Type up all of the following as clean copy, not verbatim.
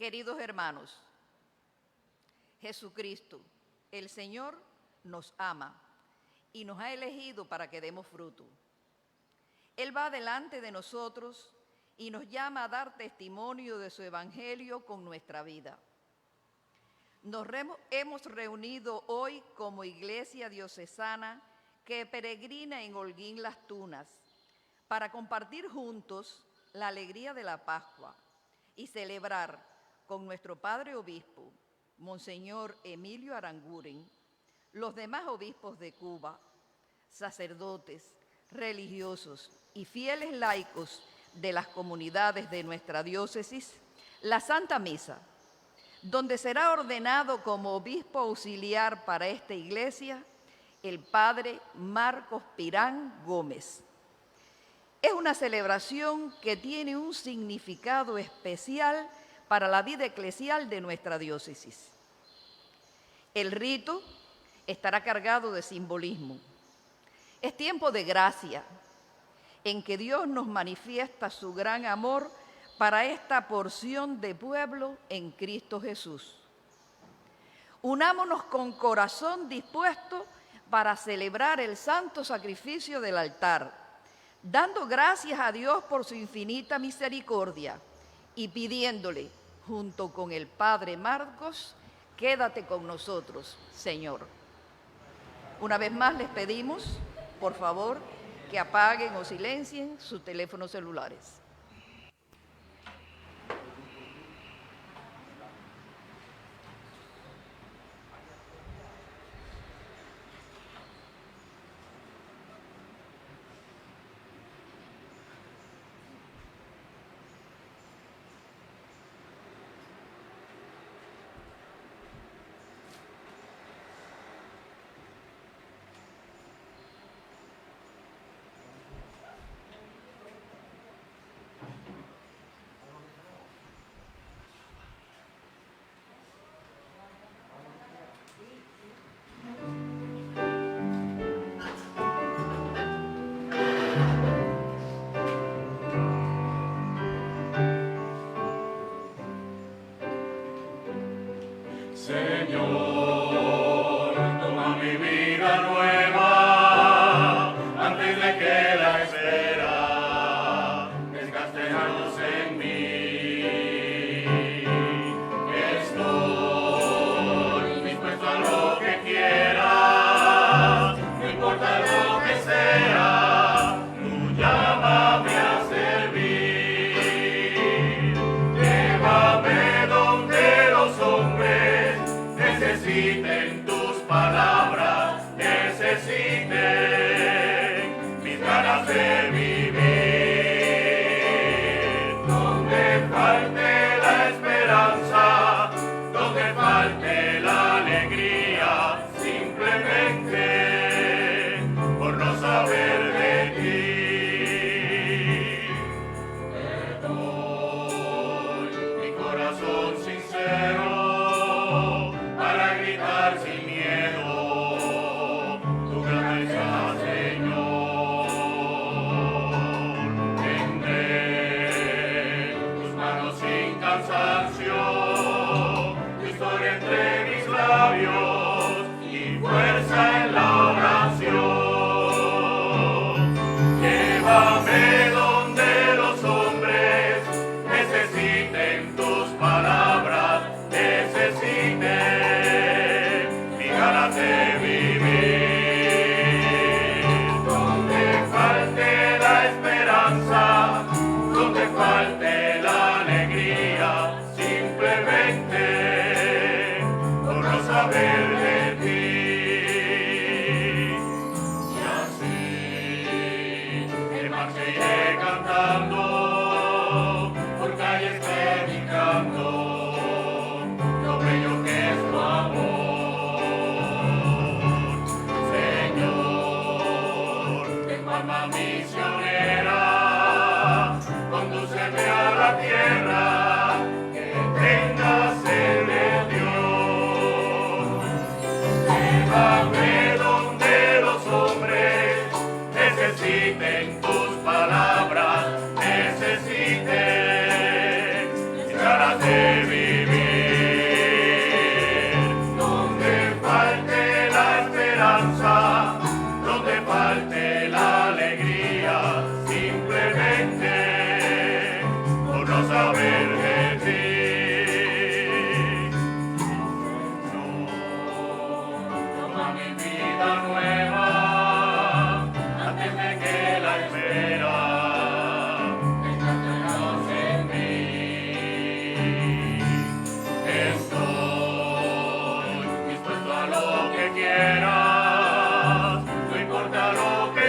Queridos hermanos, Jesucristo, el Señor, nos ama y nos ha elegido para que demos fruto. Él va delante de nosotros y nos llama a dar testimonio de su evangelio con nuestra vida. Nos hemos reunido hoy como iglesia diocesana que peregrina en Holguín Las Tunas para compartir juntos la alegría de la Pascua y celebrar con nuestro Padre Obispo, Monseñor Emilio Aranguren, los demás obispos de Cuba, sacerdotes, religiosos y fieles laicos de las comunidades de nuestra diócesis, la Santa Misa, donde será ordenado como obispo auxiliar para esta iglesia el Padre Marcos Pirán Gómez. Es una celebración que tiene un significado especial para la vida eclesial de nuestra diócesis. El rito estará cargado de simbolismo. Es tiempo de gracia, en que Dios nos manifiesta su gran amor para esta porción de pueblo en Cristo Jesús. Unámonos con corazón dispuesto para celebrar el santo sacrificio del altar, dando gracias a Dios por su infinita misericordia y pidiéndole, junto con el Padre Marcos, quédate con nosotros, Señor. Una vez más les pedimos, por favor, que apaguen o silencien sus teléfonos celulares. Señor, toma mi vida nueva, antes de que la espera desgaste años en mí. Estoy dispuesto a lo que quieras, no importa lo que sea, tú llámame a servir. Llévame donde los hombres necesiten tus palabras, necesiten mis ganas de vivir. Donde falte la esperanza, donde falte la alegría, simplemente por no saber de ti. Te doy mi corazón sincero para gritar sin miedo tu grandeza, Señor. Tendré tus manos sin cansancio, tu historia entre mis labios y fuerza en la oración. Llévame donde los hombres necesiten tus palabras, necesiten mi ganas de vivir. Donde falte la esperanza, donde falte la alegría, simplemente por no saber de ti. Y así de marcha iré cantando, por calles predicando lo bello que es tu amor. Señor, en alma misionera, condúceme a la tierra que tenga sed de Dios. Llévame donde los hombres necesiten tus palabras,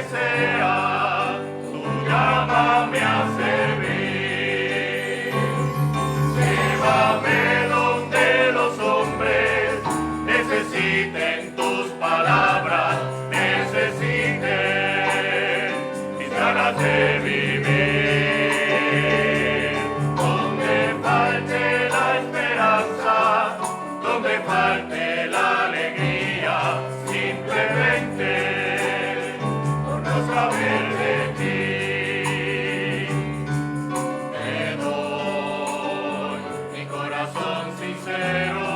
sea, tu llama me a servir. Llévame donde los hombres necesiten tus palabras, necesiten mis ganas de vivir. Donde falte la esperanza, donde falte la alegría, simplemente por no saber de ti. Te doy mi corazón sincero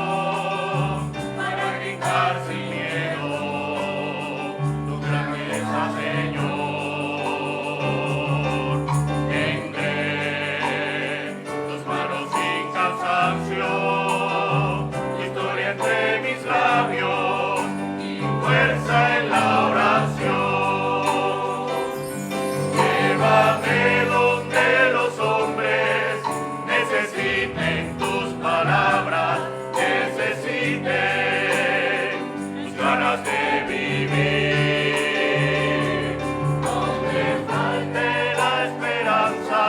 para gritar sin miedo tu grandeza, Señor. Tendré tus manos sin cansancio, tu historia entre mis labios y fuerza en la oración. Llévame donde los hombres necesiten tus palabras, necesiten tus ganas de vivir. Donde falte la esperanza,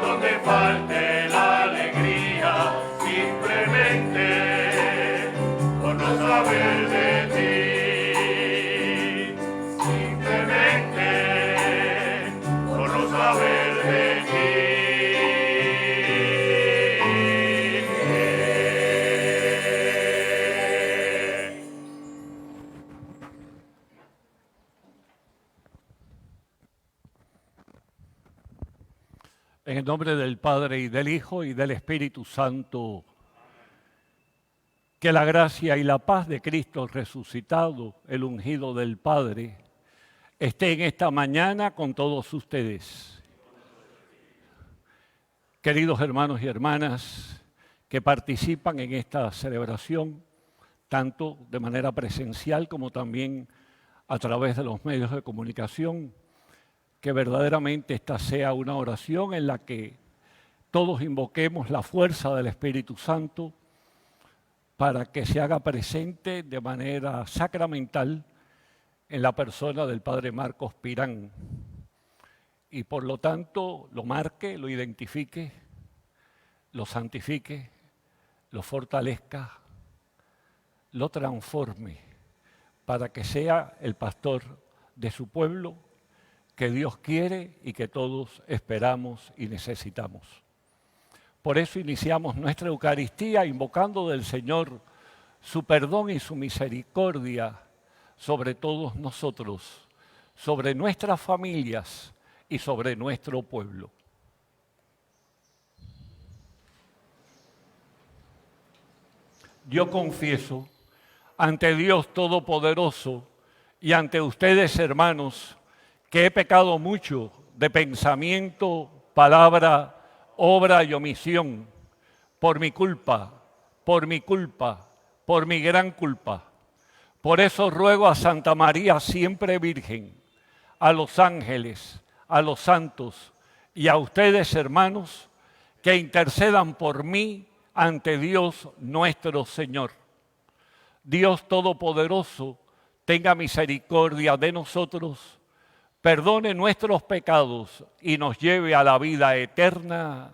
donde falte la alegría, simplemente por no saber de ti. Simplemente por no saber de ti. En el nombre del Padre, y del Hijo, y del Espíritu Santo, que la gracia y la paz de Cristo resucitado, el ungido del Padre, esté en esta mañana con todos ustedes. Queridos hermanos y hermanas que participan en esta celebración, tanto de manera presencial como también a través de los medios de comunicación, que verdaderamente esta sea una oración en la que todos invoquemos la fuerza del Espíritu Santo para que se haga presente de manera sacramental en la persona del Padre Marcos Pirán y por lo tanto lo marque, lo identifique, lo santifique, lo fortalezca, lo transforme para que sea el pastor de su pueblo que Dios quiere y que todos esperamos y necesitamos. Por eso iniciamos nuestra Eucaristía invocando del Señor su perdón y su misericordia sobre todos nosotros, sobre nuestras familias y sobre nuestro pueblo. Yo confieso ante Dios Todopoderoso y ante ustedes, hermanos, que he pecado mucho de pensamiento, palabra, obra y omisión, por mi culpa, por mi gran culpa. Por eso ruego a Santa María siempre Virgen, a los ángeles, a los santos y a ustedes, hermanos, que intercedan por mí ante Dios nuestro Señor. Dios Todopoderoso, tenga misericordia de nosotros, perdone nuestros pecados y nos lleve a la vida eterna.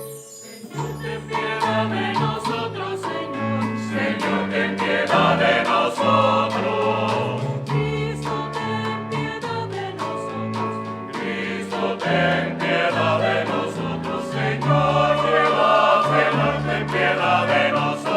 Señor, ten piedad de nosotros, Señor. Señor, ten piedad de nosotros. Cristo, ten piedad de nosotros. Cristo, ten piedad de nosotros, Señor. Señor, ten piedad de nosotros.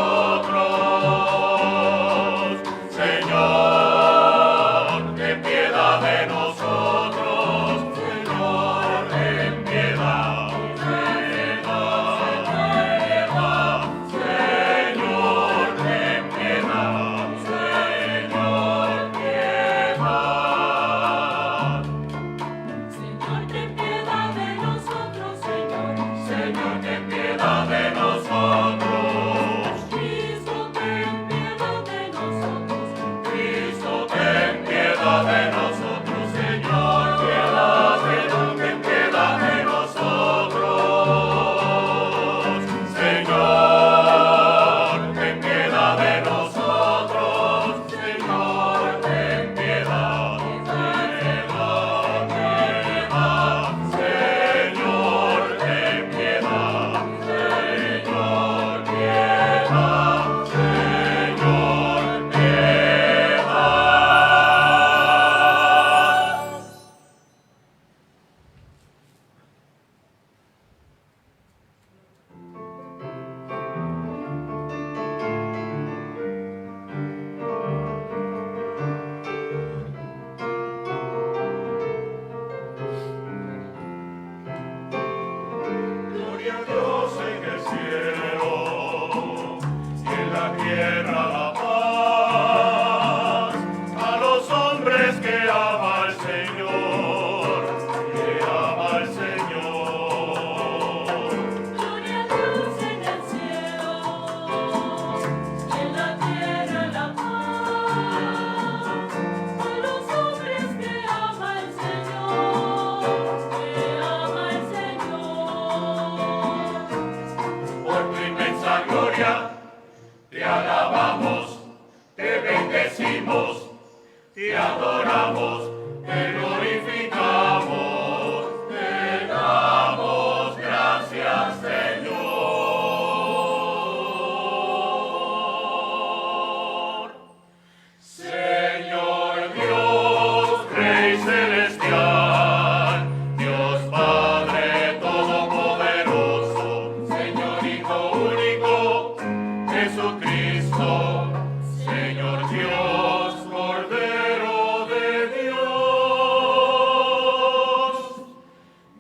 adoramos, te glorificamos, te damos gracias, Señor. Señor Dios, Rey celestial, Dios Padre todopoderoso, Señor Hijo único, Jesucristo, Señor Dios, Cordero de Dios,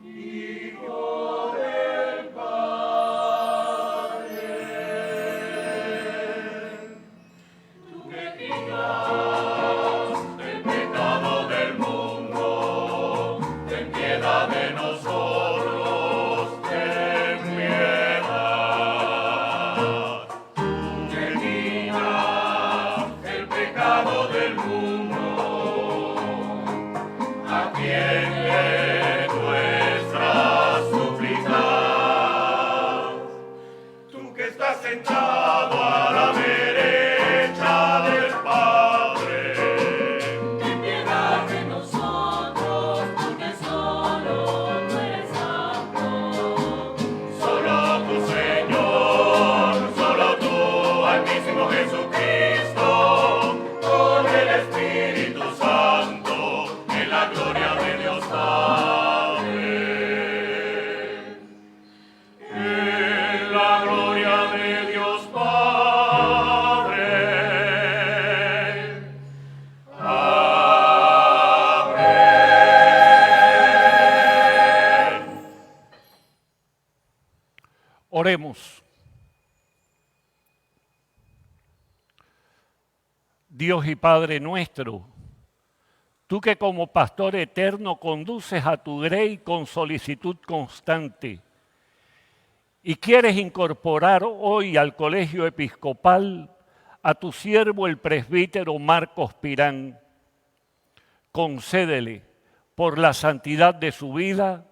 Hijo del Padre. Tú que quitas el pecado del mundo, ten piedad de nosotros, ten piedad. Tú que quitas el pecado del mundo, atiende nuestras súplicas. Tú que estás sentado a la derecha del Padre, Ten piedad de nosotros, porque solo tú eres santo. solo tú, Señor, solo tú, Altísimo Jesucristo, con el Espíritu Santo, en la gloria de Dios Padre. En la gloria de Dios Padre. Amén. Oremos. Dios y Padre nuestro, tú que como pastor eterno conduces a tu grey con solicitud constante y quieres incorporar hoy al colegio episcopal a tu siervo el presbítero Marcos Pirán, concédele por la santidad de su vida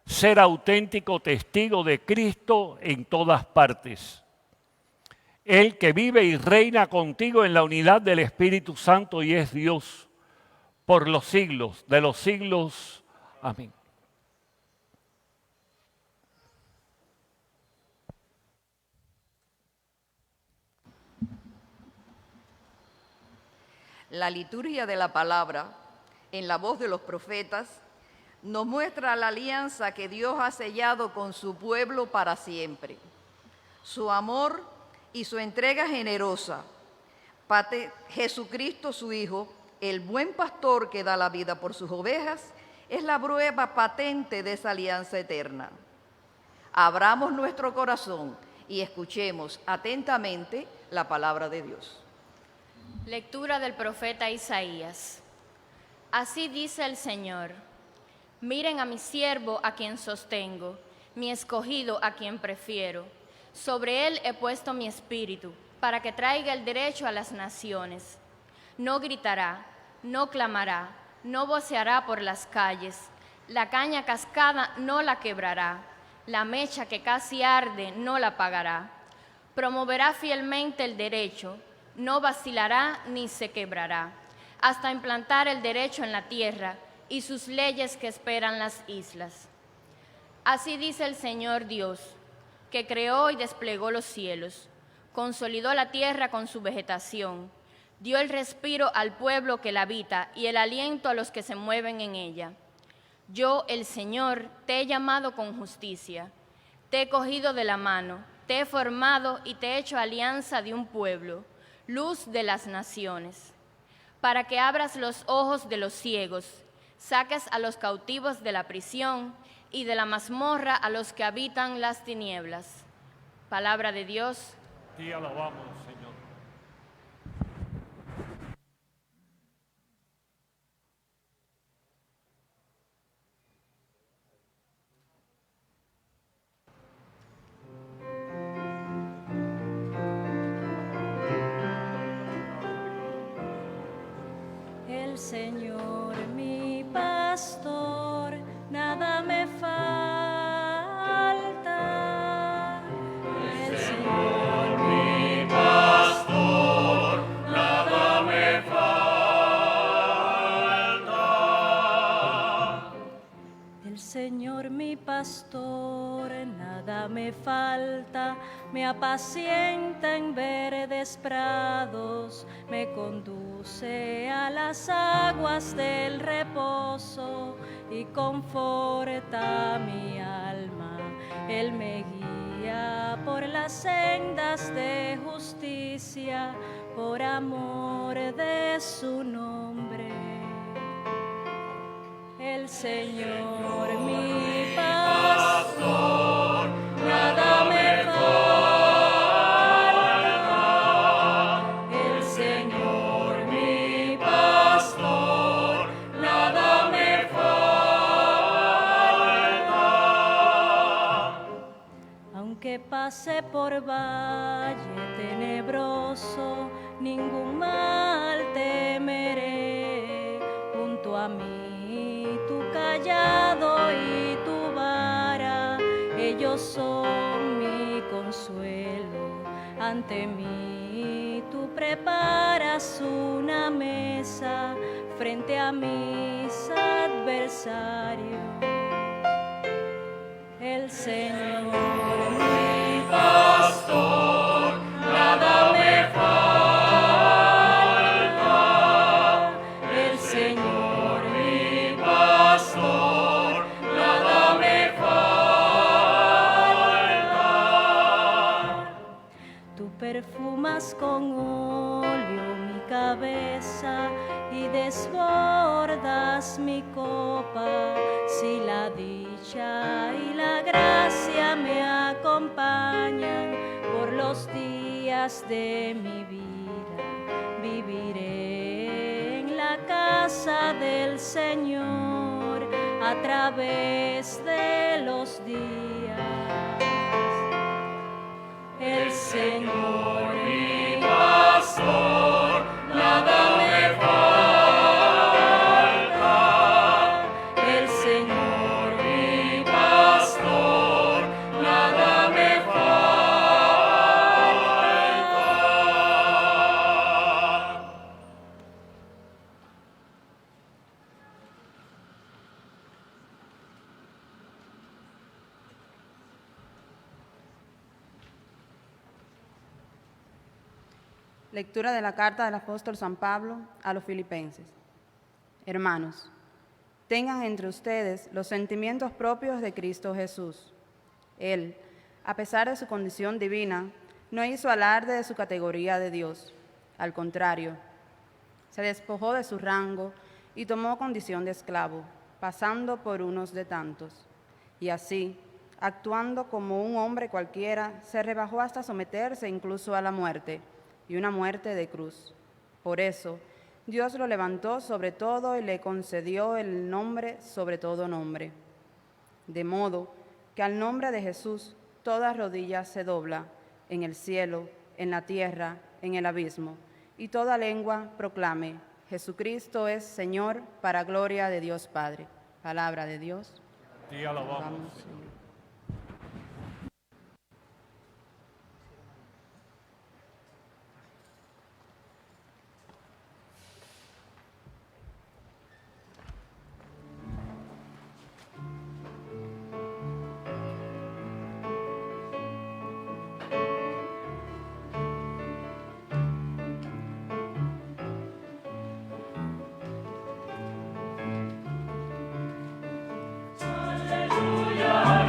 ser auténtico testigo de Cristo en todas partes. Él que vive y reina contigo en la unidad del Espíritu Santo y es Dios por los siglos de los siglos. Amén. La liturgia de la palabra, en la voz de los profetas, nos muestra la alianza que Dios ha sellado con su pueblo para siempre. Su amor y su entrega generosa. Jesucristo, su Hijo, el buen pastor que da la vida por sus ovejas, es la prueba patente de esa alianza eterna. Abramos nuestro corazón y escuchemos atentamente la palabra de Dios. Lectura del profeta Isaías. Así dice el Señor: miren a mi siervo a quien sostengo, mi escogido a quien prefiero. Sobre él he puesto mi espíritu, para que traiga el derecho a las naciones. No gritará, no clamará, no voceará por las calles. La caña cascada no la quebrará, la mecha que casi arde no la apagará. Promoverá fielmente el derecho, no vacilará ni se quebrará, hasta implantar el derecho en la tierra y sus leyes que esperan las islas. Así dice el Señor Dios, que creó y desplegó los cielos, consolidó la tierra con su vegetación, dio el respiro al pueblo que la habita y el aliento a los que se mueven en ella. Yo, el Señor, te he llamado con justicia, te he cogido de la mano, te he formado y te he hecho alianza de un pueblo, luz de las naciones, para que abras los ojos de los ciegos, saques a los cautivos de la prisión y de la mazmorra a los que habitan las tinieblas. Palabra de Dios. Te alabamos, Señor. El Señor mi pastor, nada me falta. El Señor mi pastor, nada me falta. me apacienta en verdes prados, me conduce a las aguas del reposo y conforta mi alma. Él me guía por las sendas de justicia, por amor de su nombre. El Señor mi pastor, nada me falta. El Señor mi pastor, nada me falta. Aunque pase por valle tenebroso, ningún mal temeré. Junto a mí tu callado y tu vara, ellos son mi consuelo. Ante mí tú preparas una mesa frente a mis adversarios. El Señor mi pastor, nada me falta. El Señor mi pastor, nada me falta. Tú perfumas con óleo mi cabeza y desbordas mi copa. Si la dicha y la gracia me acompañan por los días de mi vida, viviré en la casa del Señor a través de los días. El Señor mi pastor, nada me falta. El Señor mi pastor, nada me falta. Lectura de la carta del apóstol San Pablo a los Filipenses. Hermanos, tengan entre ustedes los sentimientos propios de Cristo Jesús. Él, a pesar de su condición divina, no hizo alarde de su categoría de Dios. Al contrario, se despojó de su rango y tomó condición de esclavo, pasando por unos de tantos. Y así, actuando como un hombre cualquiera, se rebajó hasta someterse incluso a la muerte, y una muerte de cruz. Por eso, Dios lo levantó sobre todo y le concedió el nombre sobre todo nombre. De modo que al nombre de Jesús toda rodilla se dobla, en el cielo, en la tierra, en el abismo, y toda lengua proclame: Jesucristo es Señor, para gloria de Dios Padre. Palabra de Dios. Te alabamos, Alabamos, Señor. Señor. Aleluya.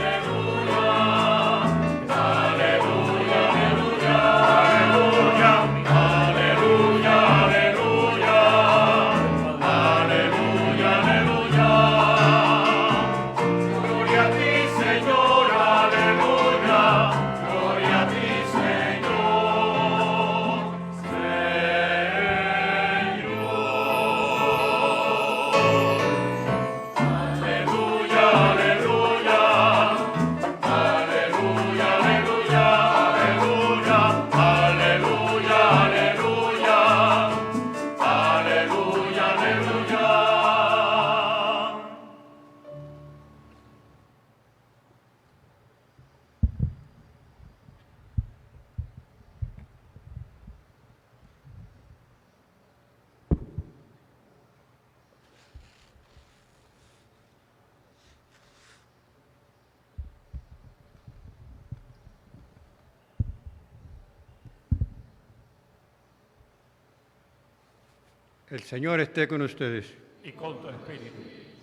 El Señor esté con ustedes. Y con tu espíritu.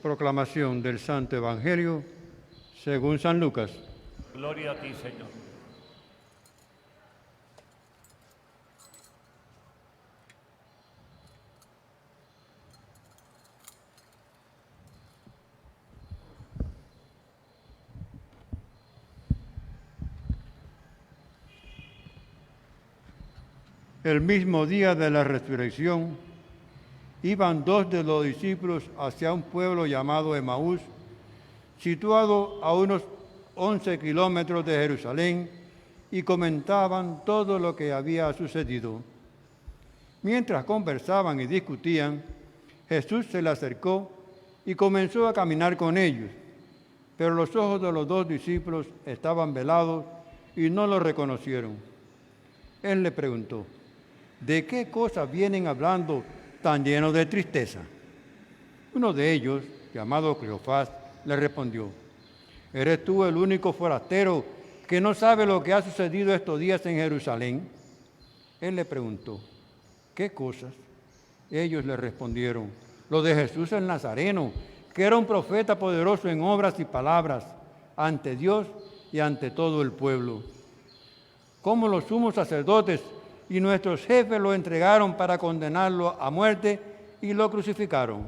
Proclamación del Santo Evangelio según San Lucas. Gloria a ti, Señor. El mismo día de la resurrección, iban dos de los discípulos hacia un pueblo llamado Emaús, situado a unos 11 kilómetros de Jerusalén, y comentaban todo lo que había sucedido. Mientras conversaban y discutían, Jesús se le acercó y comenzó a caminar con ellos, pero los ojos de los dos discípulos estaban velados y no lo reconocieron. Él le preguntó: ¿de qué cosas vienen hablando tan llenos de tristeza? Uno de ellos, llamado Cleofás, le respondió: ¿eres tú el único forastero que no sabe lo que ha sucedido estos días en Jerusalén? Él le preguntó: ¿qué cosas? Ellos le respondieron: lo de Jesús el Nazareno, que era un profeta poderoso en obras y palabras ante Dios y ante todo el pueblo. Cómo los sumos sacerdotes y nuestros jefes lo entregaron para condenarlo a muerte y lo crucificaron.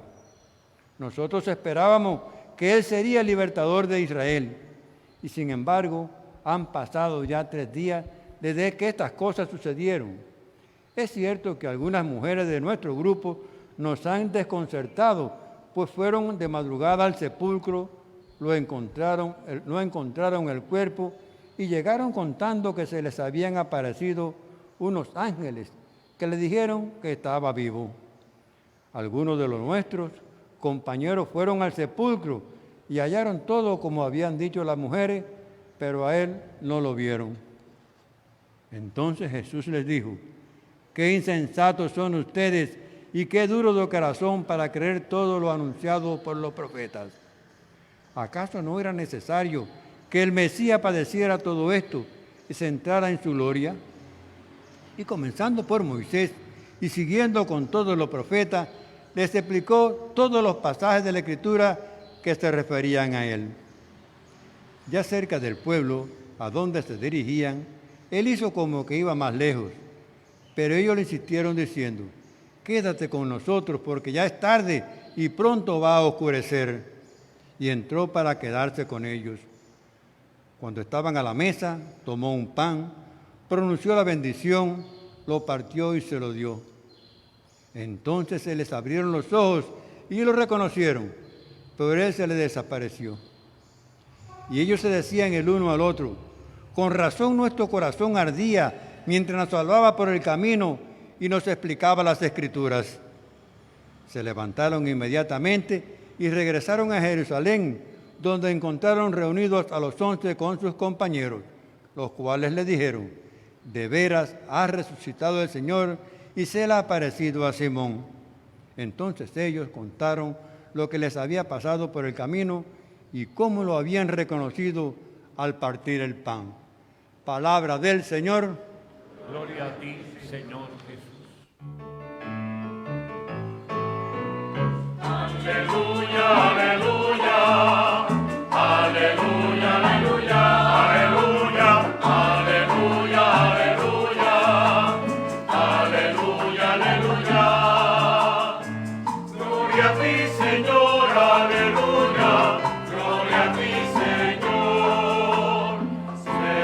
Nosotros esperábamos que Él sería el libertador de Israel, y sin embargo han pasado ya 3 días desde que estas cosas sucedieron. Es cierto que algunas mujeres de nuestro grupo nos han desconcertado, pues fueron de madrugada al sepulcro, no encontraron el cuerpo y llegaron contando que se les habían aparecido unos ángeles que le dijeron que estaba vivo. Algunos de los nuestros compañeros fueron al sepulcro y hallaron todo como habían dicho las mujeres, pero a él no lo vieron. Entonces Jesús les dijo: qué insensatos son ustedes y qué duro de corazón para creer todo lo anunciado por los profetas. ¿Acaso no era necesario que el Mesías padeciera todo esto y se entrara en su gloria? Y comenzando por Moisés y siguiendo con todos los profetas, les explicó todos los pasajes de la Escritura que se referían a él. Ya cerca del pueblo a donde se dirigían, él hizo como que iba más lejos, pero ellos le insistieron diciendo: quédate con nosotros porque ya es tarde y pronto va a oscurecer. Y entró para quedarse con ellos. Cuando estaban a la mesa, tomó un pan, pronunció la bendición, lo partió y se lo dio. Entonces se les abrieron los ojos y lo reconocieron, pero él se les desapareció. Y ellos se decían el uno al otro: con razón nuestro corazón ardía mientras nos hablaba por el camino y nos explicaba las Escrituras. Se levantaron inmediatamente y regresaron a Jerusalén, donde encontraron reunidos a los 11 con sus compañeros, los cuales le dijeron: de veras ha resucitado el Señor y se le ha aparecido a Simón. Entonces ellos contaron lo que les había pasado por el camino y cómo lo habían reconocido al partir el pan. Palabra del Señor. Gloria a ti, Señor Jesús. Aleluya, aleluya, aleluya, aleluya, aleluya, aleluya, aleluya, aleluya, aleluya. Gloria a ti, Señor, aleluya, gloria a ti, Señor, Señor.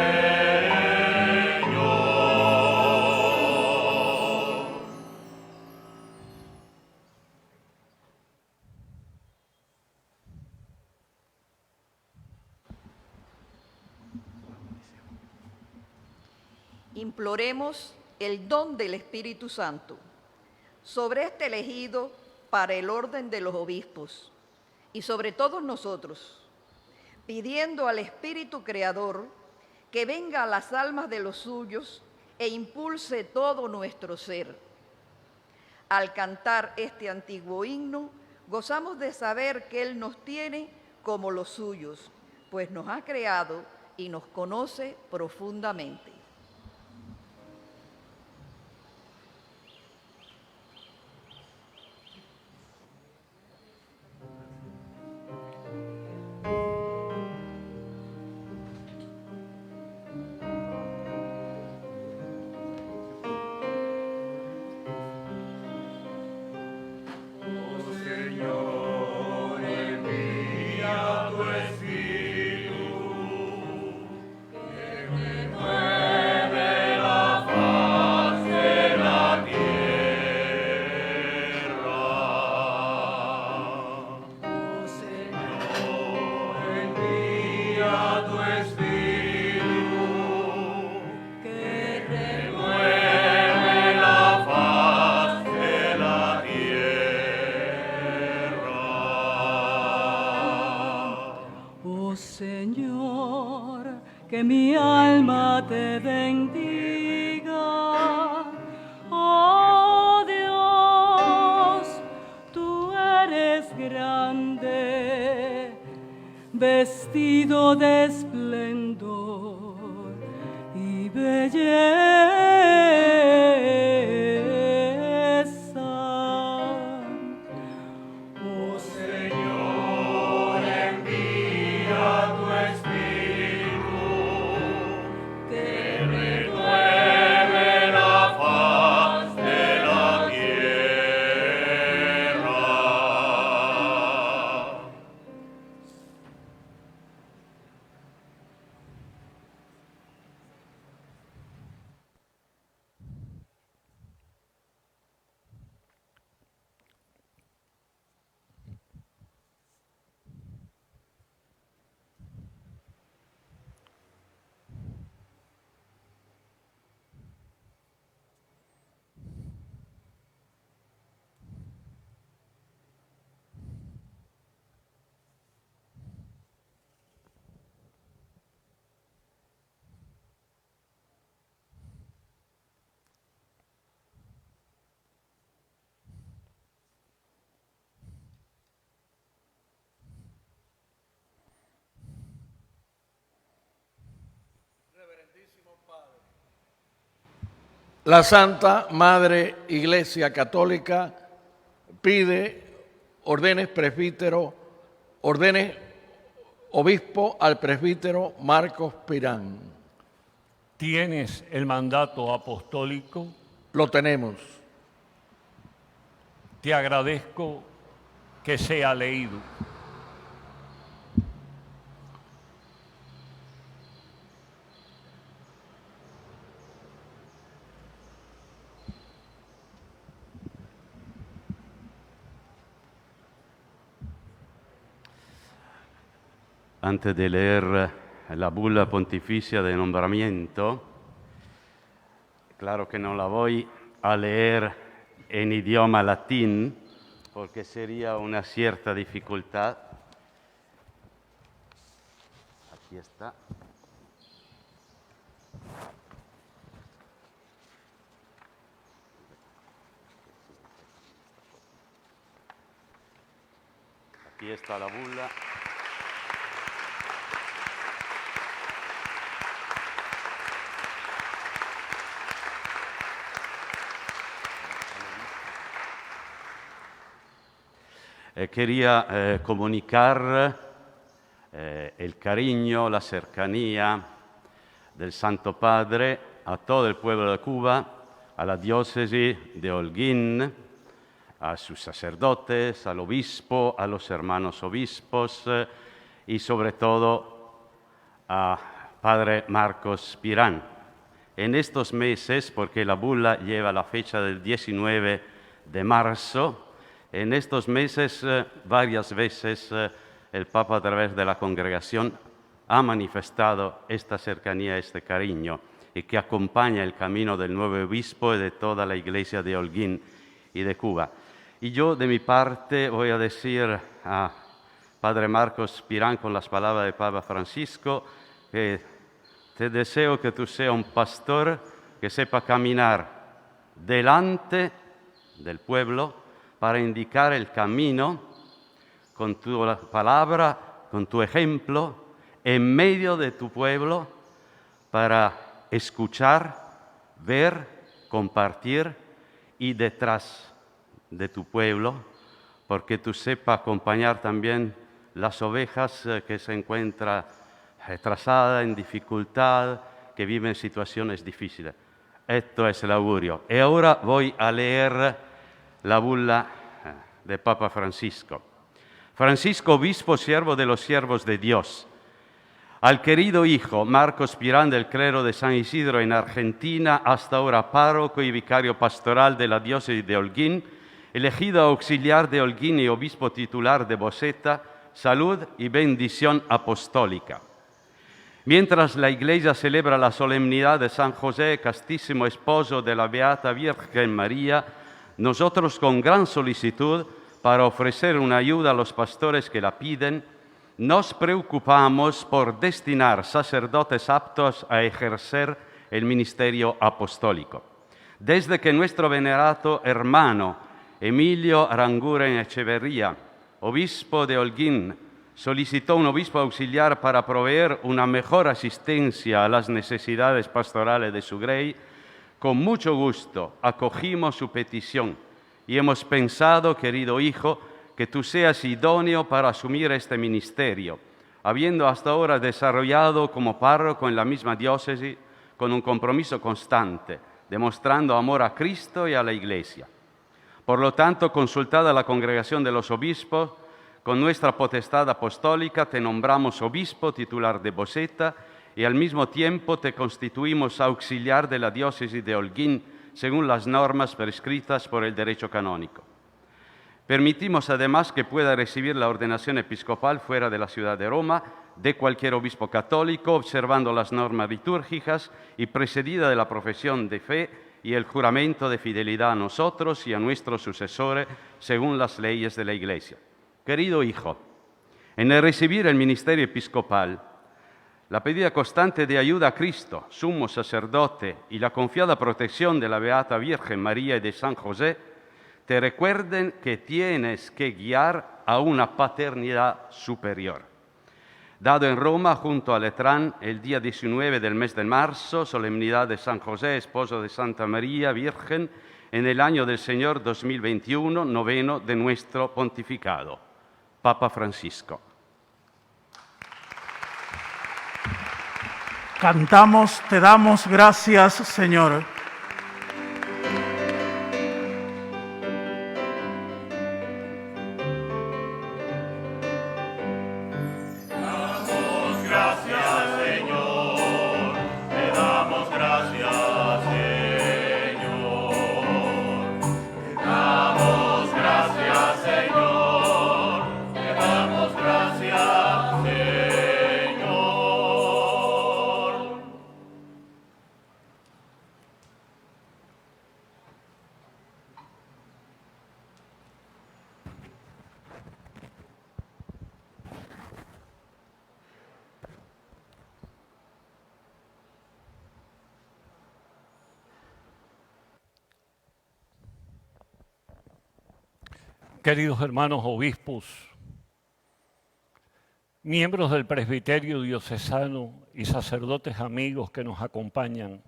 Imploremos el don del Espíritu Santo sobre este elegido para el orden de los obispos y sobre todos nosotros, pidiendo al Espíritu Creador que venga a las almas de los suyos e impulse todo nuestro ser. Al cantar este antiguo himno, gozamos de saber que Él nos tiene como los suyos, pues nos ha creado y nos conoce profundamente. La Santa Madre Iglesia Católica pide ordenes obispo al presbítero Marcos Pirán. ¿Tienes el mandato apostólico? Lo tenemos. Te agradezco que sea leído. Antes de leer la bula pontificia de nombramiento, claro que no la voy a leer en idioma latín, porque sería una cierta dificultad. Aquí está. Aquí está la bula. Quería comunicar el cariño, la cercanía del Santo Padre a todo el pueblo de Cuba, a la diócesis de Holguín, a sus sacerdotes, al obispo, a los hermanos obispos y sobre todo a Padre Marcos Pirán. En estos meses, porque la bula lleva la fecha del 19 de marzo, en estos meses, varias veces, el Papa a través de la congregación ha manifestado esta cercanía, este cariño, y que acompaña el camino del nuevo obispo y de toda la Iglesia de Holguín y de Cuba. Y yo, de mi parte, voy a decir a Padre Marcos Pirán, con las palabras de Papa Francisco, que te deseo que tú seas un pastor que sepa caminar delante del pueblo, para indicar el camino con tu palabra, con tu ejemplo, en medio de tu pueblo, para escuchar, ver, compartir y detrás de tu pueblo, porque tú sepas acompañar también las ovejas que se encuentran retrasadas, en dificultad, que viven situaciones difíciles. Esto es el augurio. Y ahora voy a leer la bula de Papa Francisco. Francisco, obispo, siervo de los siervos de Dios. Al querido hijo Marcos Pirán del clero de San Isidro en Argentina, hasta ahora párroco y vicario pastoral de la diócesis de Holguín, elegido auxiliar de Holguín y obispo titular de Boceta, salud y bendición apostólica. Mientras la Iglesia celebra la solemnidad de San José, castísimo esposo de la Beata Virgen María, nosotros, con gran solicitud, para ofrecer una ayuda a los pastores que la piden, nos preocupamos por destinar sacerdotes aptos a ejercer el ministerio apostólico. Desde que nuestro venerato hermano Emilio Aranguren Echeverría, obispo de Holguín, solicitó un obispo auxiliar para proveer una mejor asistencia a las necesidades pastorales de su grey, con mucho gusto acogimos su petición y hemos pensado, querido hijo, que tú seas idóneo para asumir este ministerio, habiendo hasta ahora desarrollado como párroco en la misma diócesis con un compromiso constante, demostrando amor a Cristo y a la Iglesia. Por lo tanto, consultada la congregación de los obispos, con nuestra potestad apostólica te nombramos obispo titular de Boceta y al mismo tiempo te constituimos auxiliar de la diócesis de Holguín según las normas prescritas por el derecho canónico. Permitimos además que pueda recibir la ordenación episcopal fuera de la ciudad de Roma de cualquier obispo católico, observando las normas litúrgicas y precedida de la profesión de fe y el juramento de fidelidad a nosotros y a nuestros sucesores según las leyes de la Iglesia. Querido hijo, en el recibir el ministerio episcopal, la pedida constante de ayuda a Cristo, sumo sacerdote, y la confiada protección de la Beata Virgen María y de San José, te recuerden que tienes que guiar a una paternidad superior. dado en Roma junto a Letrán el día 19 del mes de marzo, solemnidad de San José, esposo de Santa María Virgen, en el año del Señor 2021, noveno de nuestro pontificado. Papa Francisco. Cantamos, te damos gracias, Señor. Queridos hermanos obispos, miembros del presbiterio diocesano y sacerdotes amigos que nos acompañan,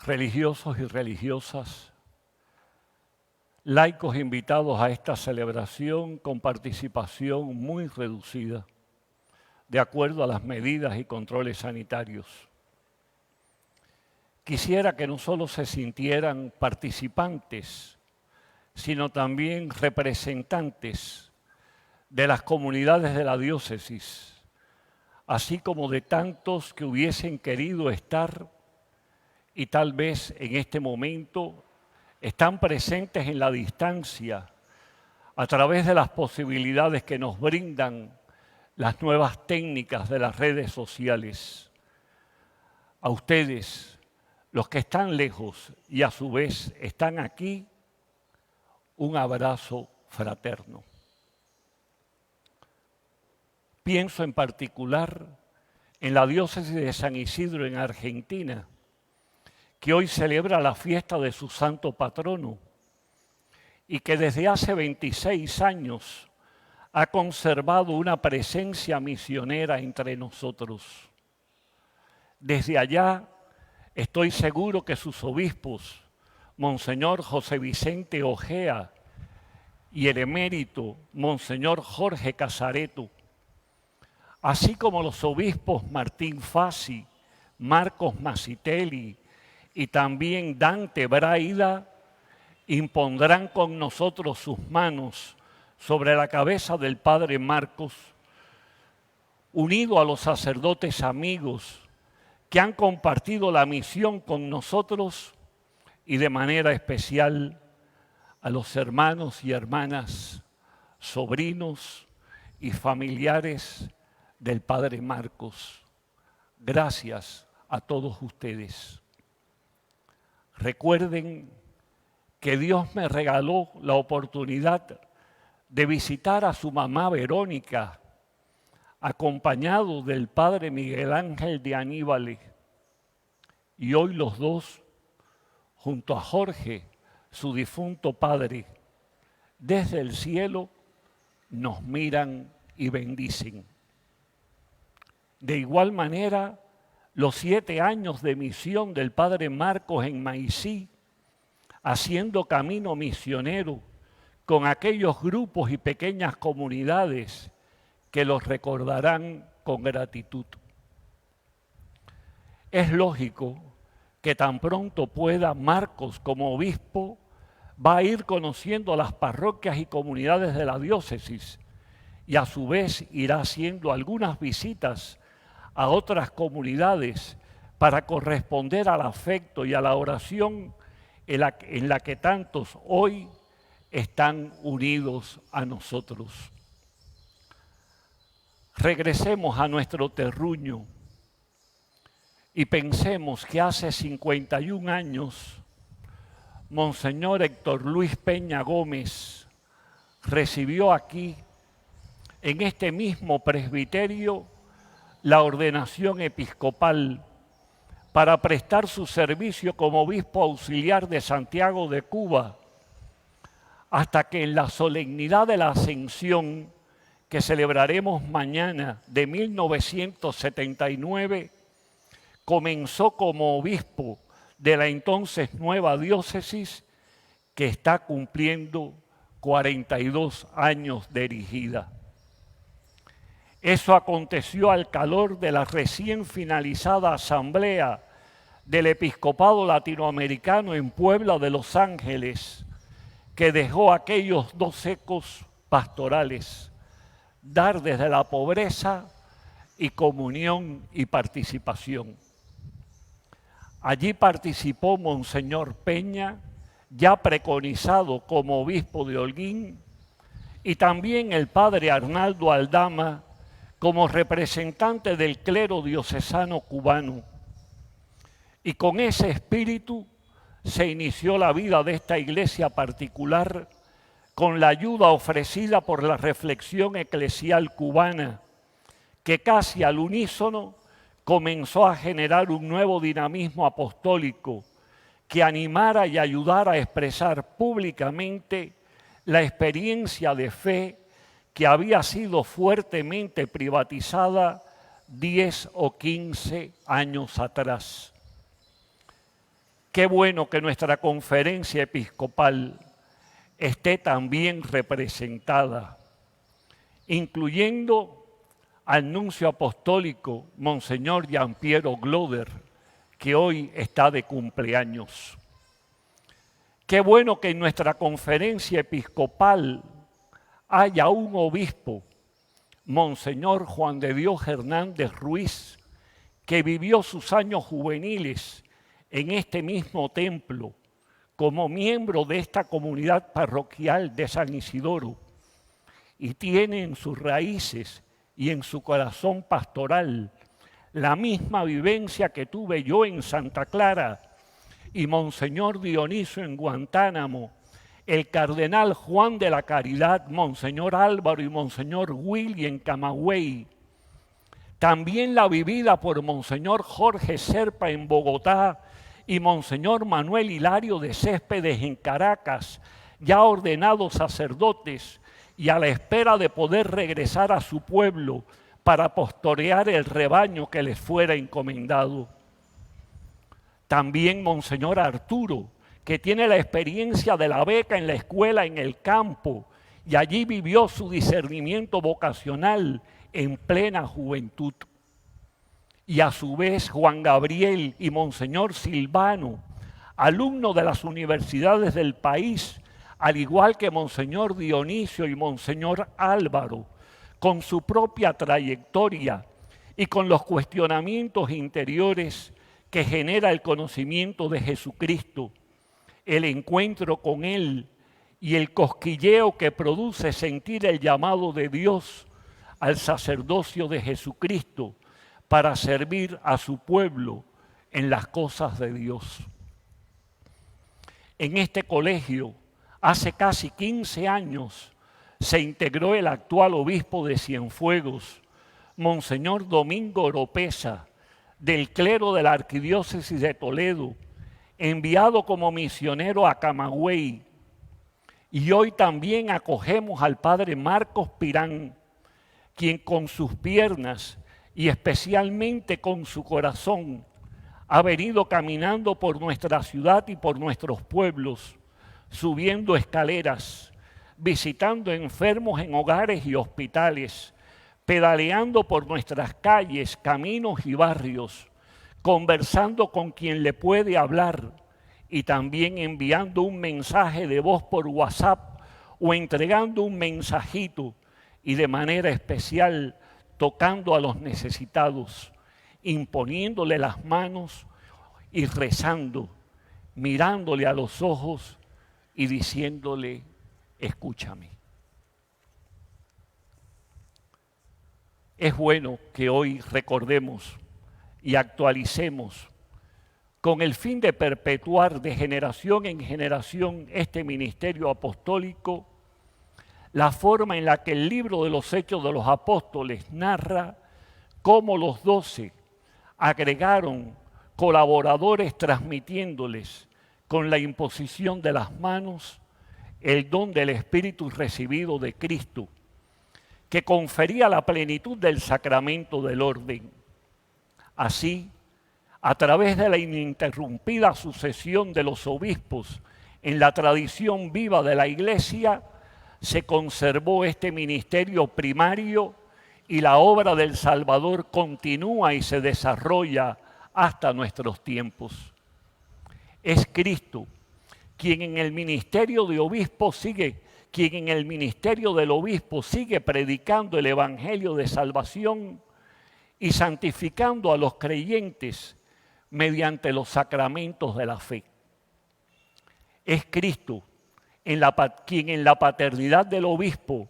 religiosos y religiosas, laicos invitados a esta celebración con participación muy reducida, de acuerdo a las medidas y controles sanitarios. Quisiera que no solo se sintieran participantes, sino también representantes de las comunidades de la diócesis, así como de tantos que hubiesen querido estar y tal vez en este momento están presentes en la distancia a través de las posibilidades que nos brindan las nuevas técnicas de las redes sociales. A ustedes, los que están lejos y a su vez están aquí, un abrazo fraterno. Pienso en particular en la diócesis de San Isidro en Argentina, que hoy celebra la fiesta de su santo patrono y que desde hace 26 años ha conservado una presencia misionera entre nosotros. Desde allá estoy seguro que sus obispos, Monseñor José Vicente Ojea y el emérito Monseñor Jorge Casareto, así como los obispos Martín Fassi, Marcos Masitelli y también Dante Braida, impondrán con nosotros sus manos sobre la cabeza del Padre Marcos, unido a los sacerdotes amigos que han compartido la misión con nosotros y de manera especial a los hermanos y hermanas, sobrinos y familiares del Padre Marcos. Gracias a todos ustedes. Recuerden que Dios me regaló la oportunidad de visitar a su mamá Verónica, acompañado del Padre Miguel Ángel de Aníbal, y hoy los dos, junto a Jorge, su difunto padre, desde el cielo nos miran y bendicen. De igual manera, los 7 años de misión del Padre Marcos en Maicí, haciendo camino misionero con aquellos grupos y pequeñas comunidades que los recordarán con gratitud. Es lógico que tan pronto pueda, Marcos como obispo va a ir conociendo las parroquias y comunidades de la diócesis y a su vez irá haciendo algunas visitas a otras comunidades para corresponder al afecto y a la oración en la que tantos hoy están unidos a nosotros. Regresemos a nuestro terruño y pensemos que hace 51 años Monseñor Héctor Luis Peña Gómez recibió aquí, en este mismo presbiterio, la ordenación episcopal para prestar su servicio como obispo auxiliar de Santiago de Cuba, hasta que en la solemnidad de la Ascensión, que celebraremos mañana de 1979, comenzó como obispo de la entonces nueva diócesis que está cumpliendo 42 años de erigida. Eso aconteció al calor de la recién finalizada asamblea del Episcopado Latinoamericano en Puebla de Los Ángeles, que dejó aquellos dos ecos pastorales: dar desde la pobreza y comunión y participación. Allí participó Monseñor Peña, ya preconizado como obispo de Holguín, y también el padre Arnaldo Aldama como representante del clero diocesano cubano. Y con ese espíritu se inició la vida de esta iglesia particular, con la ayuda ofrecida por la reflexión eclesial cubana, que casi al unísono comenzó a generar un nuevo dinamismo apostólico que animara y ayudara a expresar públicamente la experiencia de fe que había sido fuertemente privatizada 10 o 15 años atrás. Qué bueno que nuestra conferencia episcopal esté también representada, incluyendo al nuncio apostólico Monseñor Giampiero Gloder, que hoy está de cumpleaños. Qué bueno que en nuestra conferencia episcopal haya un obispo, Monseñor Juan de Dios Hernández Ruiz, que vivió sus años juveniles en este mismo templo como miembro de esta comunidad parroquial de San Isidoro, y tiene en sus raíces y en su corazón pastoral la misma vivencia que tuve yo en Santa Clara y Monseñor Dionisio en Guantánamo, el cardenal Juan de la Caridad, Monseñor Álvaro y Monseñor Willy en Camagüey, también la vivida por Monseñor Jorge Serpa en Bogotá y Monseñor Manuel Hilario de Céspedes en Caracas, ya ordenados sacerdotes y a la espera de poder regresar a su pueblo para pastorear el rebaño que les fuera encomendado. También Monseñor Arturo, que tiene la experiencia de la beca en la escuela en el campo y allí vivió su discernimiento vocacional en plena juventud. Y a su vez Juan Gabriel y Monseñor Silvano, alumno de las universidades del país, al igual que Monseñor Dionisio y Monseñor Álvaro, con su propia trayectoria y con los cuestionamientos interiores que genera el conocimiento de Jesucristo, el encuentro con Él y el cosquilleo que produce sentir el llamado de Dios al sacerdocio de Jesucristo para servir a su pueblo en las cosas de Dios. En este colegio, hace casi 15 años, se integró el actual obispo de Cienfuegos, Monseñor Domingo Oropesa, del clero de la Arquidiócesis de Toledo, enviado como misionero a Camagüey. Y hoy también acogemos al padre Marcos Pirán, quien con sus piernas y especialmente con su corazón ha venido caminando por nuestra ciudad y por nuestros pueblos, subiendo escaleras, visitando enfermos en hogares y hospitales, pedaleando por nuestras calles, caminos y barrios, conversando con quien le puede hablar y también enviando un mensaje de voz por WhatsApp o entregando un mensajito y de manera especial tocando a los necesitados, imponiéndole las manos y rezando, mirándole a los ojos y diciéndole: escúchame. Es bueno que hoy recordemos y actualicemos, con el fin de perpetuar de generación en generación este ministerio apostólico, la forma en la que el libro de los Hechos de los Apóstoles narra cómo los 12 agregaron colaboradores transmitiéndoles con la imposición de las manos el don del Espíritu recibido de Cristo, que confería la plenitud del sacramento del orden. Así, a través de la ininterrumpida sucesión de los obispos en la tradición viva de la Iglesia, se conservó este ministerio primario y la obra del Salvador continúa y se desarrolla hasta nuestros tiempos. Es Cristo quien en el ministerio del obispo sigue predicando el evangelio de salvación y santificando a los creyentes mediante los sacramentos de la fe. Es Cristo quien en la paternidad del obispo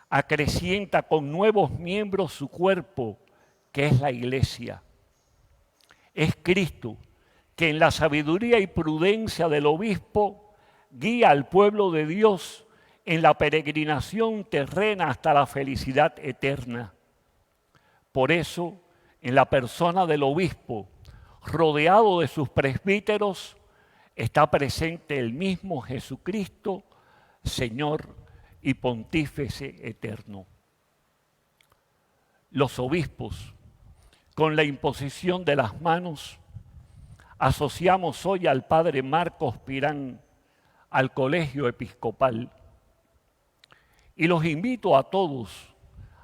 acrecienta con nuevos miembros su cuerpo, que es la Iglesia. Es Cristo que en la sabiduría y prudencia del obispo guía al pueblo de Dios en la peregrinación terrena hasta la felicidad eterna. Por eso, en la persona del obispo, rodeado de sus presbíteros, está presente el mismo Jesucristo, Señor y Pontífice eterno. Los obispos, con la imposición de las manos, asociamos hoy al Padre Marcos Pirán al Colegio Episcopal y los invito a todos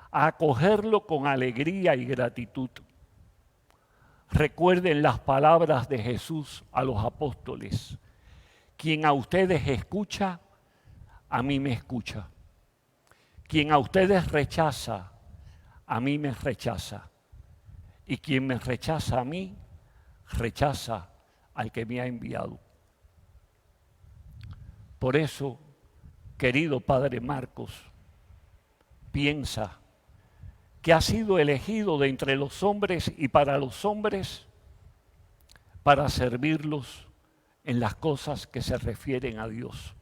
a acogerlo con alegría y gratitud. Recuerden las palabras de Jesús a los apóstoles: quien a ustedes escucha, a mí me escucha. Quien a ustedes rechaza, a mí me rechaza. Y quien me rechaza a mí, rechaza al que me ha enviado. Por eso, querido Padre Marcos, piensa que ha sido elegido de entre los hombres y para los hombres para servirlos en las cosas que se refieren a Dios.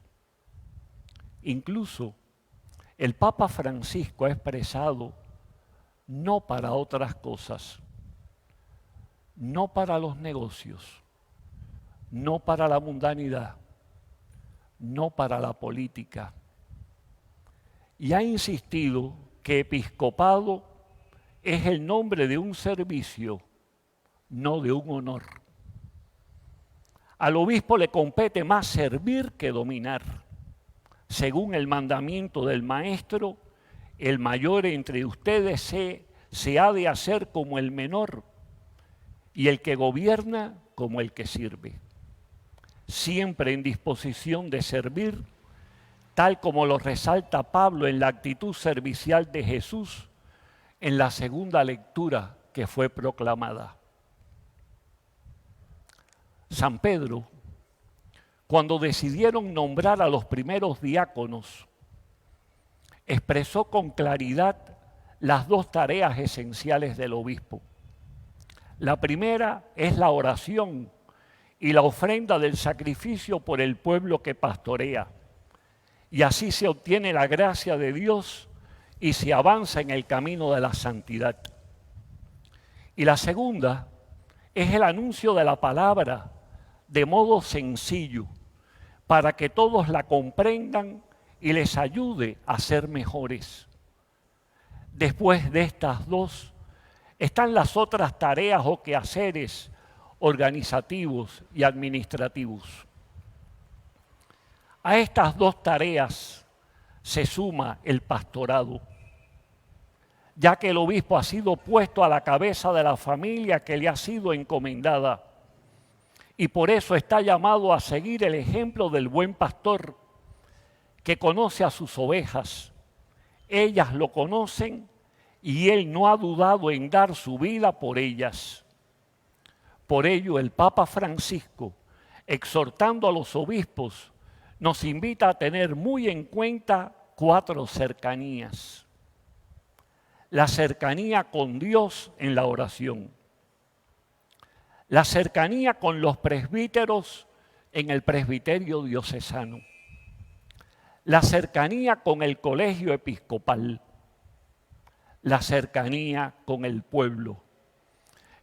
Incluso el Papa Francisco ha expresado: no para otras cosas, no para los negocios, no para la mundanidad, no para la política. Y ha insistido que episcopado es el nombre de un servicio, no de un honor. Al obispo le compete más servir que dominar. Según el mandamiento del Maestro, el mayor entre ustedes se ha de hacer como el menor, y el que gobierna como el que sirve. Siempre en disposición de servir, tal como lo resalta Pablo en la actitud servicial de Jesús en la segunda lectura que fue proclamada. San Pedro, cuando decidieron nombrar a los primeros diáconos, expresó con claridad las dos tareas esenciales del obispo. La primera es la oración y la ofrenda del sacrificio por el pueblo que pastorea. Y así se obtiene la gracia de Dios y se avanza en el camino de la santidad. Y la segunda es el anuncio de la palabra de modo sencillo, para que todos la comprendan y les ayude a ser mejores. Después de estas dos están las otras tareas o quehaceres organizativos y administrativos. A estas dos tareas se suma el pastorado, ya que el obispo ha sido puesto a la cabeza de la familia que le ha sido encomendada y por eso está llamado a seguir el ejemplo del buen pastor que conoce a sus ovejas. Ellas lo conocen y él no ha dudado en dar su vida por ellas. Por ello, el Papa Francisco, exhortando a los obispos, nos invita a tener muy en cuenta 4 cercanías. La cercanía con Dios en la oración. La cercanía con los presbíteros en el presbiterio diocesano. La cercanía con el colegio episcopal. La cercanía con el pueblo,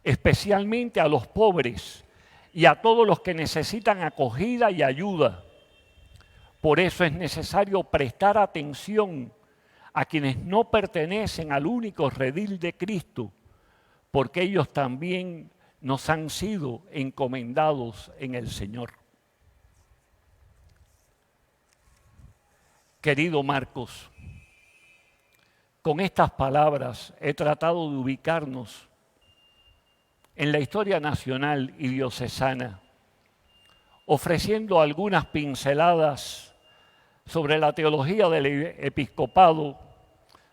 especialmente a los pobres y a todos los que necesitan acogida y ayuda. Por eso es necesario prestar atención a quienes no pertenecen al único redil de Cristo, porque ellos también nos han sido encomendados en el Señor. Querido Marcos, con estas palabras he tratado de ubicarnos en la historia nacional y diocesana, ofreciendo algunas pinceladas sobre la teología del episcopado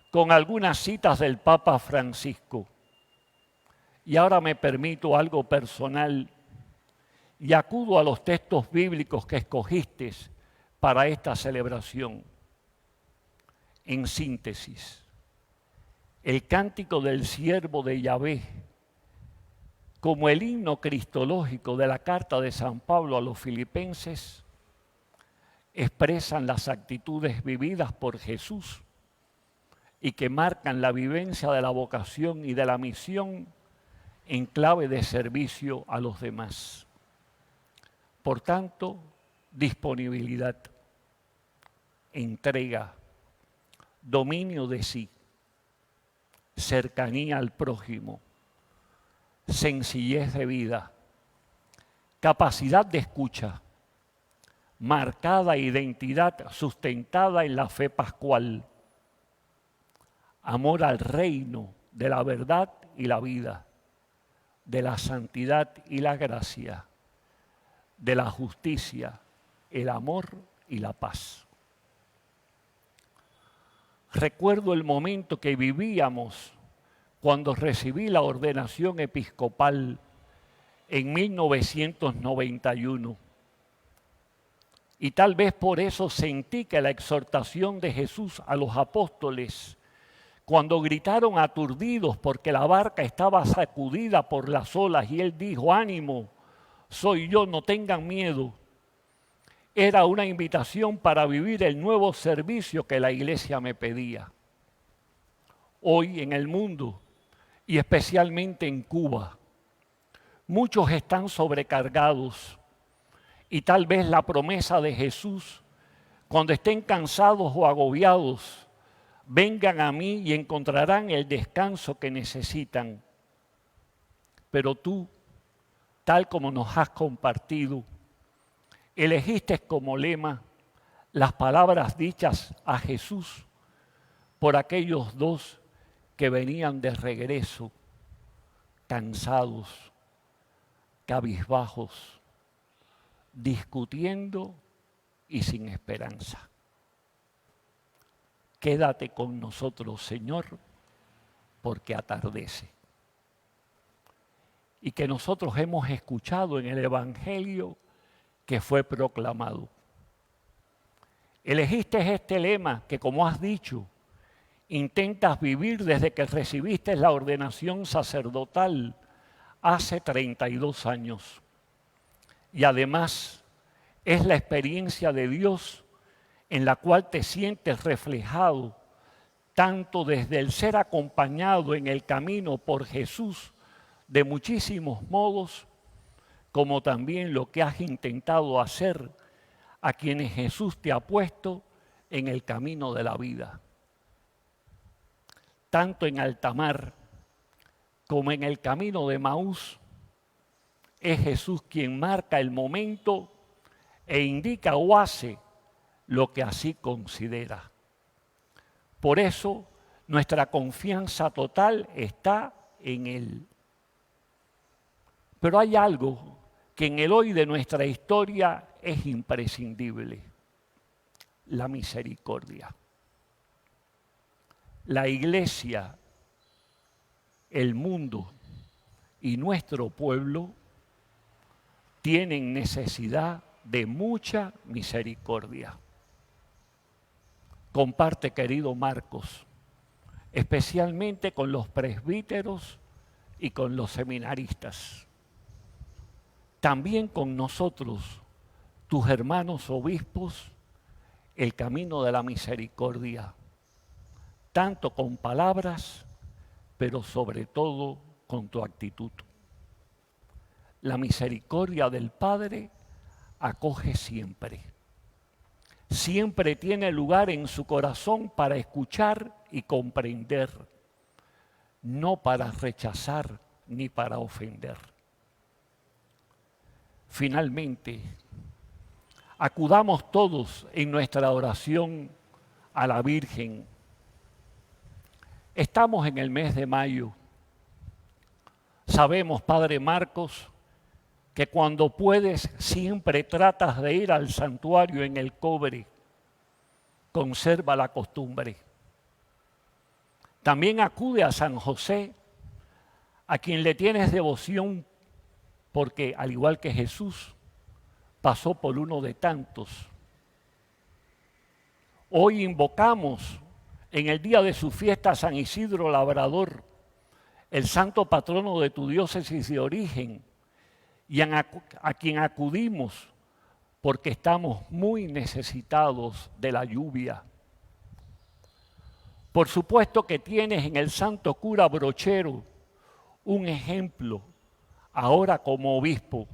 con algunas citas del Papa Francisco. Y ahora me permito algo personal y acudo a los textos bíblicos que escogiste para esta celebración. En síntesis, el cántico del siervo de Yahvé, como el himno cristológico de la carta de San Pablo a los filipenses, expresan las actitudes vividas por Jesús y que marcan la vivencia de la vocación y de la misión en clave de servicio a los demás. Por tanto, disponibilidad, entrega, dominio de sí, cercanía al prójimo, sencillez de vida, capacidad de escucha, marcada identidad sustentada en la fe pascual, amor al reino de la verdad y la vida, de la santidad y la gracia, de la justicia, el amor y la paz. Recuerdo el momento que vivíamos cuando recibí la ordenación episcopal en 1991. Y tal vez por eso sentí que la exhortación de Jesús a los apóstoles, cuando gritaron aturdidos porque la barca estaba sacudida por las olas y él dijo, ánimo, soy yo, no tengan miedo, era una invitación para vivir el nuevo servicio que la Iglesia me pedía. Hoy en el mundo, y especialmente en Cuba, muchos están sobrecargados y tal vez la promesa de Jesús, cuando estén cansados o agobiados, vengan a mí y encontrarán el descanso que necesitan. Pero tú, tal como nos has compartido, elegiste como lema las palabras dichas a Jesús por aquellos dos que venían de regreso, cansados, cabizbajos, discutiendo y sin esperanza. Quédate con nosotros, Señor, porque atardece. Y que nosotros hemos escuchado en el Evangelio que fue proclamado. Elegiste este lema que, como has dicho, intentas vivir desde que recibiste la ordenación sacerdotal hace 32 años. Y además es la experiencia de Dios en la cual te sientes reflejado, tanto desde el ser acompañado en el camino por Jesús de muchísimos modos, como también lo que has intentado hacer a quienes Jesús te ha puesto en el camino de la vida. Tanto en alta mar como en el camino de Emaús, es Jesús quien marca el momento e indica o hace lo que así considera. Por eso nuestra confianza total está en Él. Pero hay algo que en el hoy de nuestra historia es imprescindible: la misericordia. La Iglesia, el mundo y nuestro pueblo tienen necesidad de mucha misericordia. Comparte, querido Marcos, especialmente con los presbíteros y con los seminaristas. También con nosotros, tus hermanos obispos, el camino de la misericordia, tanto con palabras, pero sobre todo con tu actitud. La misericordia del Padre acoge siempre. siempre tiene lugar en su corazón para escuchar y comprender, no para rechazar ni para ofender. Finalmente, acudamos todos en nuestra oración a la Virgen. Estamos en el mes de mayo. Sabemos, Padre Marcos, que cuando puedes siempre tratas de ir al santuario en el cobre. Conserva la costumbre. También acude a San José, a quien le tienes devoción, porque al igual que Jesús, pasó por uno de tantos. Hoy invocamos en el día de su fiesta a San Isidro Labrador, el santo patrono de tu diócesis de origen, y a quien acudimos porque estamos muy necesitados de la lluvia. Por supuesto que tienes en el santo cura Brochero un ejemplo, ahora como obispo.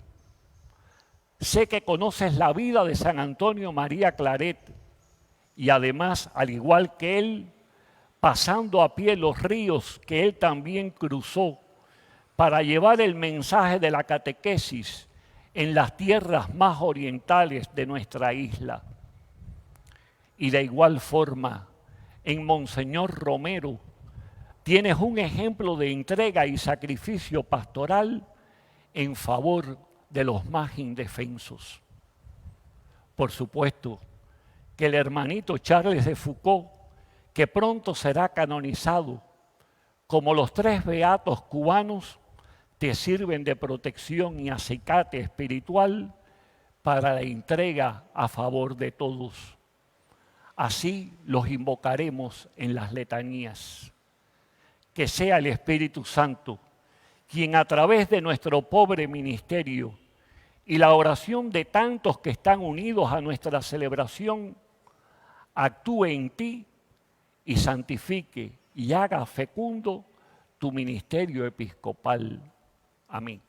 Sé que conoces la vida de San Antonio María Claret y además, al igual que él, pasando a pie los ríos que él también cruzó para llevar el mensaje de la catequesis en las tierras más orientales de nuestra isla. Y de igual forma, en Monseñor Romero, tienes un ejemplo de entrega y sacrificio pastoral en favor de los más indefensos. Por supuesto que el hermanito Charles de Foucauld, que pronto será canonizado, como los 3 beatos cubanos, te sirven de protección y acicate espiritual para la entrega a favor de todos. Así los invocaremos en las letanías. Que sea el Espíritu Santo quien a través de nuestro pobre ministerio y la oración de tantos que están unidos a nuestra celebración, actúe en ti y santifique y haga fecundo tu ministerio episcopal. Amén.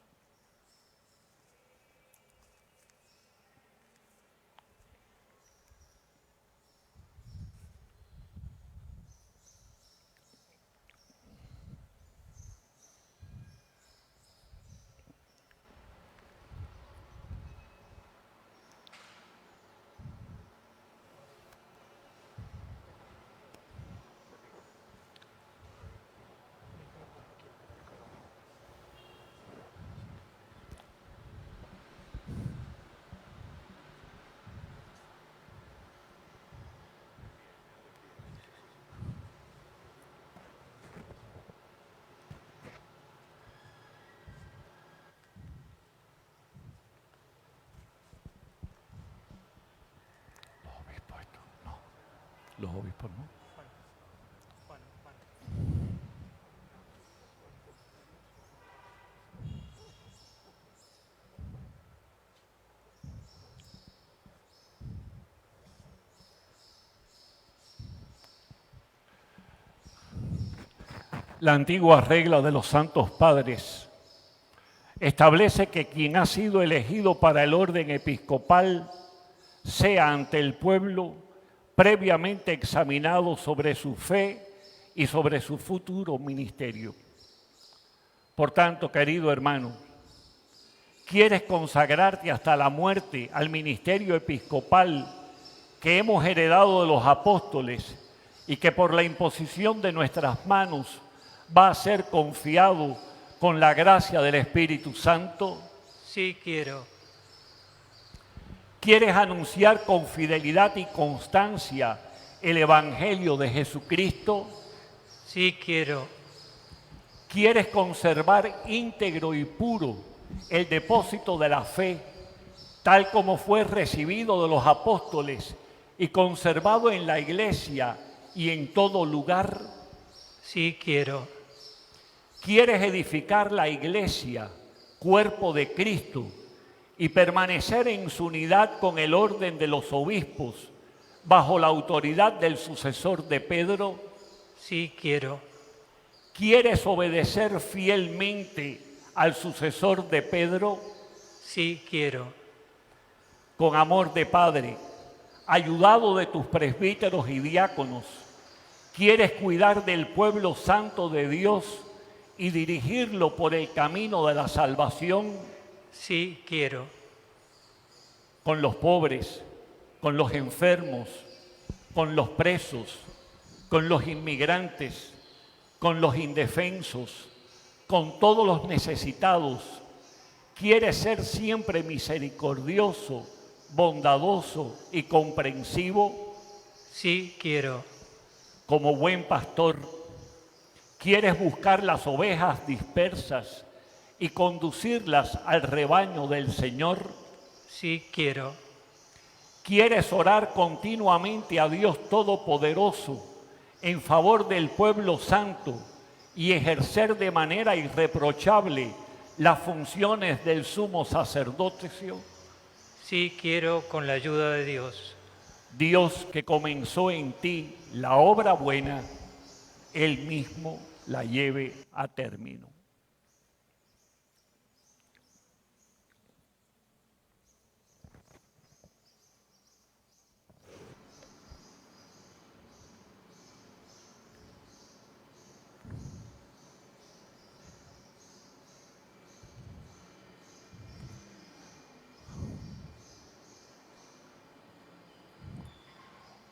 Los obispos, ¿no? La antigua regla de los santos padres establece que quien ha sido elegido para el orden episcopal sea ante el pueblo previamente examinado sobre su fe y sobre su futuro ministerio. Por tanto, querido hermano, ¿quieres consagrarte hasta la muerte al ministerio episcopal que hemos heredado de los apóstoles y que por la imposición de nuestras manos va a ser confiado con la gracia del Espíritu Santo? Sí, quiero. ¿Quieres anunciar con fidelidad y constancia el Evangelio de Jesucristo? Sí, quiero. ¿Quieres conservar íntegro y puro el depósito de la fe, tal como fue recibido de los apóstoles y conservado en la Iglesia y en todo lugar? Sí, quiero. ¿Quieres edificar la Iglesia, cuerpo de Cristo, y permanecer en su unidad con el orden de los obispos, bajo la autoridad del sucesor de Pedro? Sí, quiero. ¿Quieres obedecer fielmente al sucesor de Pedro? Sí, quiero. Con amor de padre, ayudado de tus presbíteros y diáconos, quieres cuidar del pueblo santo de Dios y dirigirlo por el camino de la salvación. Sí quiero. Con los pobres, con los enfermos, con los presos, con los inmigrantes, con los indefensos, con todos los necesitados. Quieres ser siempre misericordioso, bondadoso y comprensivo. Sí quiero. Como buen pastor, quieres buscar las ovejas dispersas y conducirlas al rebaño del Señor. Sí quiero. Quieres orar continuamente a Dios Todopoderoso en favor del pueblo santo y ejercer de manera irreprochable las funciones del sumo sacerdocio. Sí quiero, con la ayuda de Dios. Dios, que comenzó en ti la obra buena, Él mismo la lleve a término.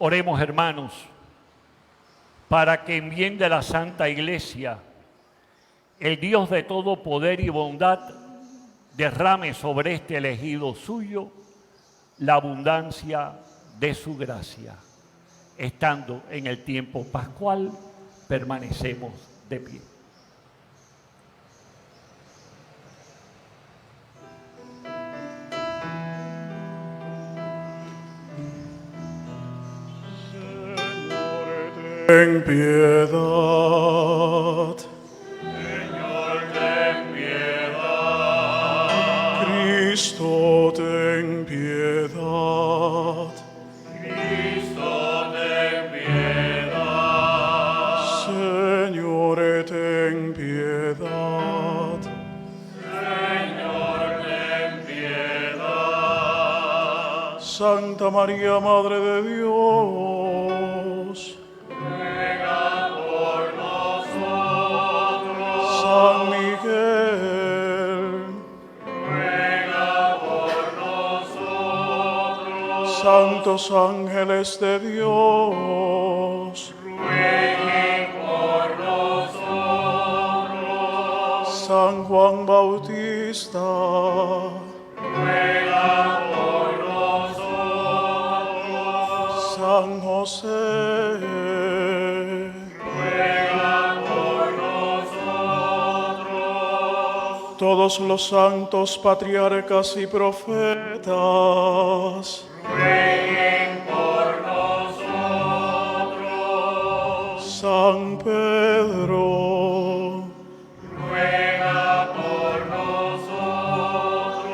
Oremos, hermanos, para que en bien de la Santa Iglesia, el Dios de todo poder y bondad derrame sobre este elegido suyo la abundancia de su gracia. Estando en el tiempo pascual, permanecemos de pie. Ten piedad. Señor, ten piedad. Cristo, ten piedad. Cristo, ten piedad. Señor, ten piedad. Señor, ten piedad. Santa María, Madre de Dios, San Miguel, ruega por nosotros. santos ángeles de Dios, Rueguen por nosotros. San Juan Bautista, Ruega por nosotros. San José, todos los santos patriarcas y profetas, rueguen por nosotros. San Pedro, Ruega por nosotros.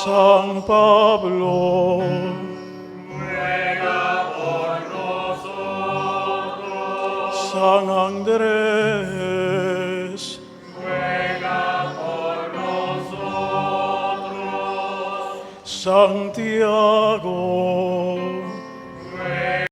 San Pablo, Ruega por nosotros. San Andrés, Ruega por nosotros. Santiago,